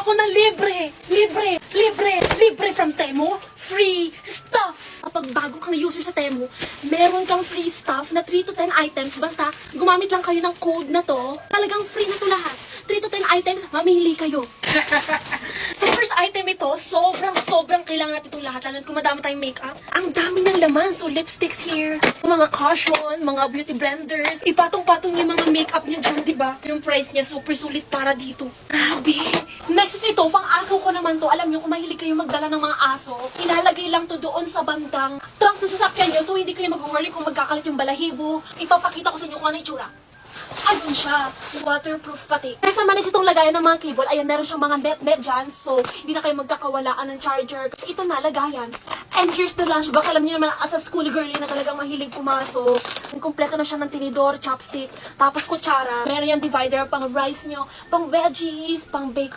ako ng libre from Temu. Free stuff. Kapag bago kang user sa Temu, meron kang free stuff na 3 to 10 items. Basta, gumamit lang kayo ng code na to. Talagang free na to lahat. 3 to 10 items, mamili kayo. So, first item ito, sobrang kailangan natin itong lahat. Lalo kung madami tayong makeup. Ang dami ng laman. So, lipsticks here, mga caution, mga beauty blenders. Ipatong-patong yung mga makeup niya dyan, diba? Yung price niya, super sulit para dito. Grabe. Next is ito, pang aso ko naman to. Alam niyo, kung mahilig kayo magdala ng mga aso, ilalagay lang to doon sa bandang trunk na sasakyan niyo. So, hindi kayo mag-worry kung magkakalat yung balahibo. Ipapakita ko sa inyo kung ano yung itsura. Ayun siya, waterproof pati. Kaya manis itong lagayan ng mga cable, ayan, meron siyang mga net dyan, so hindi na kayo magkakawalaan ng charger. Kasi ito na, lagayan. And here's the lunchbox. Alam niyo naman, as a school girlie na talagang mahilig pumasok. Kompleto na siya ng tinidor, chopstick, tapos kutsara. Meron yung divider pang rice nyo, pang veggies, pang bacon.